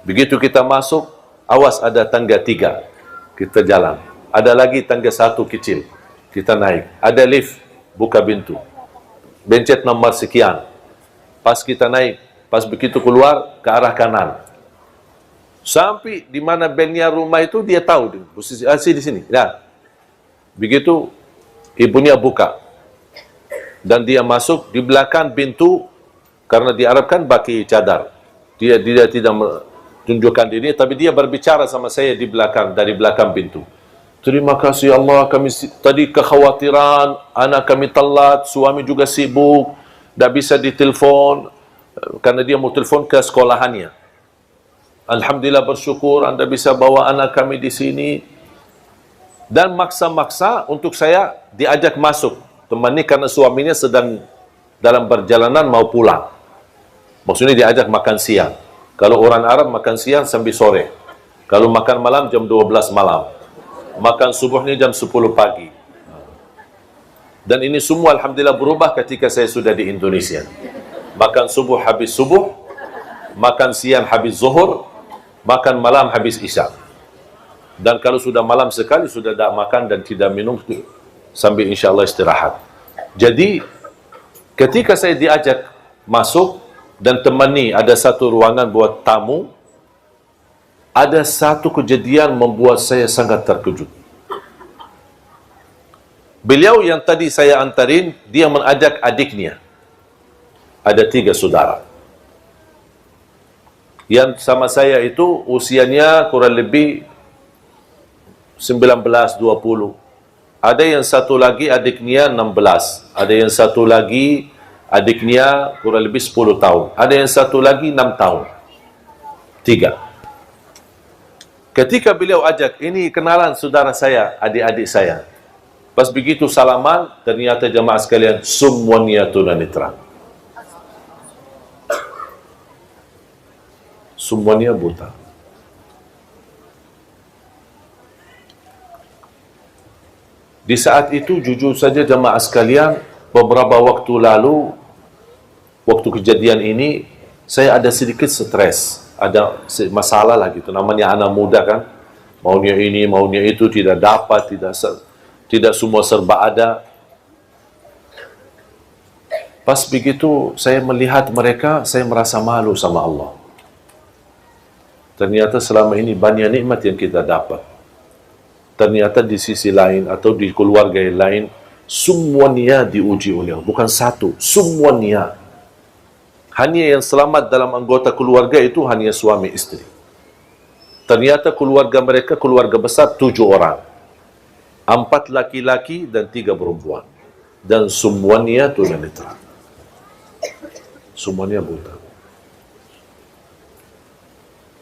Speaker 2: Begitu kita masuk, awas ada tangga 3, kita jalan. Ada lagi tangga 1 kecil, kita naik. Ada lift, buka pintu. Bencet nomor sekian. Pas kita naik, pas begitu keluar, ke arah kanan. Sampai di mana bandnya rumah itu, dia tahu. Posisi di sini. Nah, begitu, ibunya buka. Dan dia masuk di belakang pintu, karena diharapkan pakai cadar. Dia tidak menunjukkan diri, tapi dia berbicara sama saya di belakang, dari belakang pintu. Terima kasih Allah, kami tadi kekhawatiran, anak kami telat, suami juga sibuk, tidak bisa ditelepon, karena dia mau telepon ke sekolahannya. Alhamdulillah bersyukur Anda bisa bawa anak kami di sini. Dan maksa-maksa untuk saya diajak masuk, temani karena suaminya sedang dalam perjalanan mau pulang. Maksudnya diajak makan siang. Kalau orang Arab makan siang sampai sore. Kalau makan malam jam 12 malam. Makan subuhnya jam 10 pagi. Dan ini semua alhamdulillah berubah ketika saya sudah di Indonesia. Makan subuh habis subuh, makan siang habis zuhur, makan malam habis isya. Dan kalau sudah malam sekali, sudah tidak makan dan tidak minum, sambil insyaAllah istirahat. Jadi, ketika saya diajak masuk, dan temani ada satu ruangan buat tamu, ada satu kejadian membuat saya sangat terkejut. Beliau yang tadi saya antarin, dia mengajak adiknya. Ada 3 saudara. Yang sama saya itu usianya kurang lebih 19-20. Ada yang satu lagi adiknya 16. Ada yang satu lagi adiknya kurang lebih 10 tahun. Ada yang satu lagi 6 tahun. 3. Ketika beliau ajak, ini kenalan saudara saya, adik-adik saya. Pas begitu salaman, ternyata jemaah sekalian, semuanya tunanetra. Semuanya buta. Di saat itu, jujur saja jemaah sekalian, beberapa waktu lalu, waktu kejadian ini, saya ada sedikit stres. Ada masalah lah gitu, namanya anak muda kan, maunya ini, maunya itu, tidak dapat, tidak semua serba ada. Pas begitu saya melihat mereka, saya merasa malu sama Allah. Ternyata selama ini banyak nikmat yang kita dapat. Ternyata di sisi lain atau di keluarga yang lain, semuanya diuji oleh Allah, bukan satu, semuanya. Hanya yang selamat dalam anggota keluarga itu hanya suami istri. Ternyata keluarga mereka keluarga besar 7 orang. 4 laki-laki dan 3 perempuan. Dan semuanya tunanetra. Semuanya buta.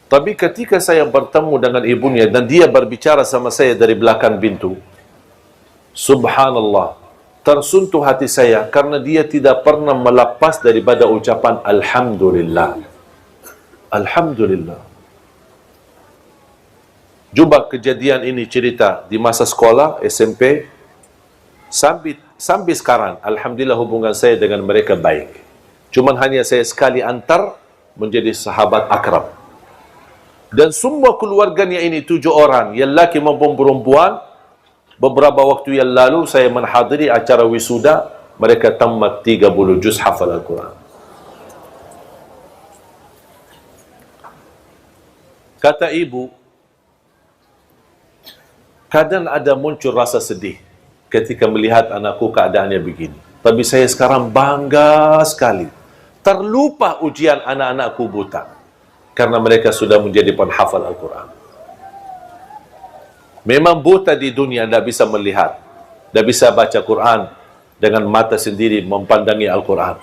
Speaker 2: Tapi ketika saya bertemu dengan ibunya dan dia berbicara sama saya dari belakang pintu, subhanallah, tersentuh hati saya karena dia tidak pernah melepas daripada ucapan Alhamdulillah. Alhamdulillah. Coba kejadian ini cerita di masa sekolah, SMP, sampai sekarang, Alhamdulillah hubungan saya dengan mereka baik. Cuman hanya saya sekali antar menjadi sahabat akrab. Dan semua keluarganya ini 7 orang, yang laki maupun perempuan. Beberapa waktu yang lalu saya menghadiri acara wisuda, mereka tamat 30 juz hafal Al-Quran. Kata ibu, kadang ada muncul rasa sedih ketika melihat anakku keadaannya begini. Tapi saya sekarang bangga sekali. Terlupa ujian anak-anakku buta. karena mereka sudah menjadi penghafal Al-Quran. Memang buta di dunia, tidak bisa melihat, tidak bisa baca Quran dengan mata sendiri, mempandangi Al-Quran.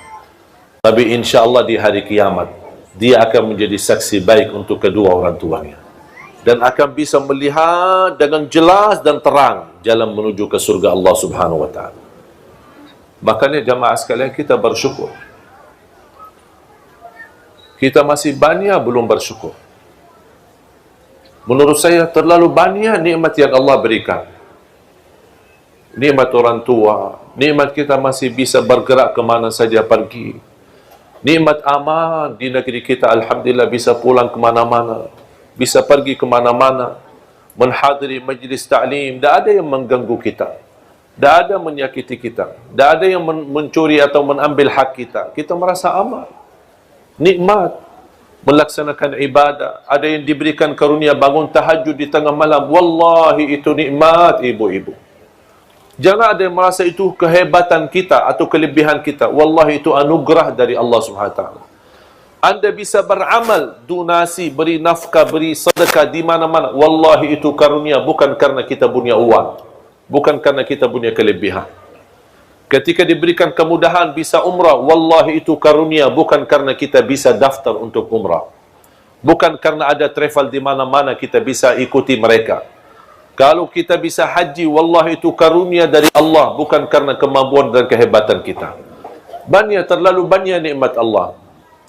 Speaker 2: Tapi insya Allah di hari kiamat, dia akan menjadi saksi baik untuk kedua orang tuanya. Dan akan bisa melihat dengan jelas dan terang jalan menuju ke surga Allah Subhanahu wa ta'ala. Makanya jamaah sekalian, kita bersyukur. Kita masih banyak belum bersyukur. Menurut saya terlalu banyak nikmat yang Allah berikan. Nikmat orang tua, nikmat kita masih bisa bergerak kemana saja pergi. Nikmat aman di negeri kita, alhamdulillah bisa pulang kemana-mana, bisa pergi kemana-mana, menghadiri majlis ta'lim, tidak ada yang mengganggu kita, tidak ada yang menyakiti kita, tidak ada yang mencuri atau mengambil hak kita. Kita merasa aman, nikmat, melaksanakan ibadah. Ada yang diberikan karunia bangun tahajud di tengah malam. Wallahi itu nikmat, ibu-ibu. Jangan ada yang merasa itu kehebatan kita atau kelebihan kita. Wallahi itu anugerah dari Allah Subhanahu wa ta'ala. Anda bisa beramal, donasi, beri nafkah, beri sedekah di mana-mana. Wallahi itu karunia, bukan karena kita punya uang, bukan karena kita punya kelebihan. Ketika diberikan kemudahan bisa umrah, wallahi itu karunia, bukan karena kita bisa daftar untuk umrah, bukan karena ada travel di mana-mana kita bisa ikuti mereka. Kalau kita bisa haji, wallahi itu karunia dari Allah, bukan karena kemampuan dan kehebatan kita. Banyak, terlalu banyak nikmat Allah.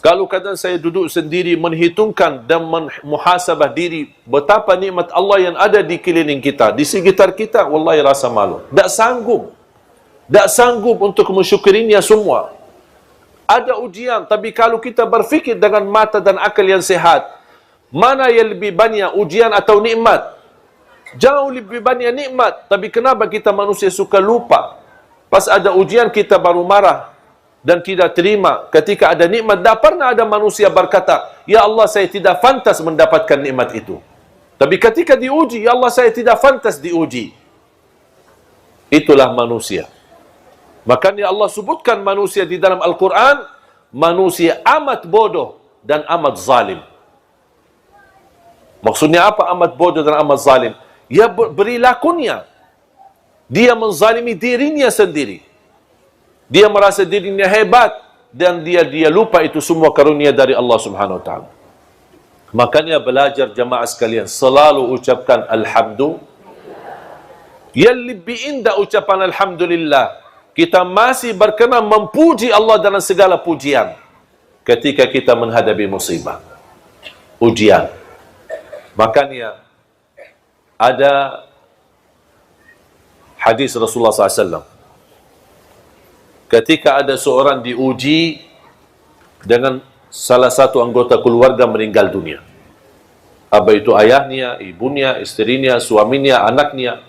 Speaker 2: Kalau kadang saya duduk sendiri menghitungkan dan muhasabah diri betapa nikmat Allah yang ada di keliling kita, di sekitar kita, wallahi rasa malu. Tak sanggup untuk mensyukurinya semua. Ada ujian, tapi kalau kita berfikir dengan mata dan akal yang sehat, mana yang lebih banyak, ujian atau nikmat? Jauh lebih banyak nikmat. Tapi kenapa kita manusia suka lupa? Pas ada ujian kita baru marah dan tidak terima. Ketika ada nikmat, tak pernah ada manusia berkata, ya Allah saya tidak pantas mendapatkan nikmat itu. Tapi ketika diuji, ya Allah saya tidak pantas diuji. Itulah manusia. Makanya Allah sebutkan manusia di dalam Al-Quran, manusia amat bodoh dan amat zalim. Maksudnya apa amat bodoh dan amat zalim? Ya perilakunya, dia menzalimi dirinya sendiri. Dia merasa dirinya hebat dan dia lupa itu semua karunia dari Allah Subhanahu wa ta'ala. Makanya belajar jamaah sekalian, selalu ucapkan alhamdulillah. Yang lebih indah ucapan alhamdulillah, kita masih berkenan memuji Allah dalam segala pujian ketika kita menghadapi musibah, ujian. Makanya ada hadis Rasulullah SAW, ketika ada seorang diuji dengan salah satu anggota keluarga meninggal dunia, apa itu ayahnya, ibunya, istrinya, suaminya, anaknya,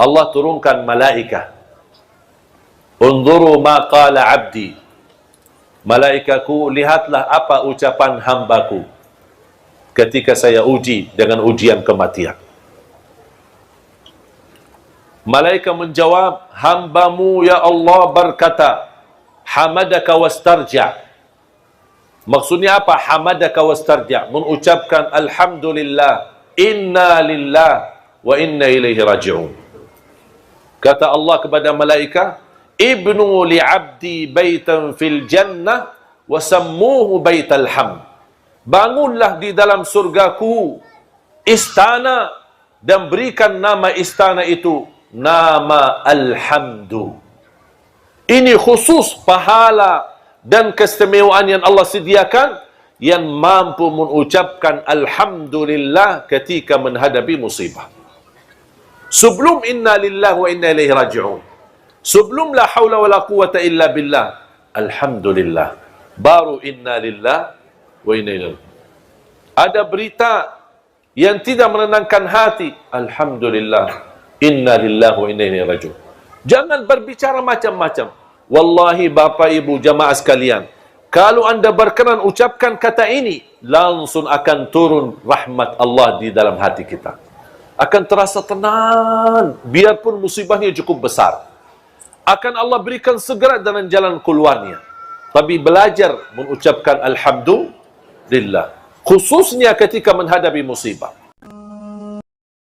Speaker 2: Allah turunkan malaikat. Unzuru ma qala abdi. Malaikatku, lihatlah apa ucapan hambaku ketika saya uji dengan ujian kematian. Malaikat menjawab, hambamu ya Allah berkata, hamadaka wastarja. Maksudnya apa? Hamadaka wastarja, mengucapkan alhamdulillah, inna lillah wa inna ilaihi raji'un. Kata Allah kepada malaikat, ibnu li'abdi baitan fil jannah wa sammuhu baital hamd. Bangunlah di dalam surgaku istana dan berikan nama istana itu nama Alhamdu. Ini khusus pahala dan keistimewaan yang Allah sediakan yang mampu mengucapkan alhamdulillah ketika menghadapi musibah. Sebelum inna lillahi wa inna ilaihi raji'un, sebelum la haula wa la quwata illa billah, alhamdulillah, baru inna lillahi wa inna ilaihi. Ada berita yang tidak menenangkan hati, alhamdulillah, inna lillahi wa inna ilaihi raji'un. Jangan berbicara macam-macam. Wallahi Bapak Ibu jamaah sekalian, kalau anda berkenan ucapkan kata ini, langsung akan turun rahmat Allah di dalam hati kita. Akan terasa tenang, biarpun musibahnya cukup besar. Akan Allah berikan segera dalam jalan keluarnya. Tapi belajar mengucapkan alhamdulillah. khususnya ketika menghadapi musibah.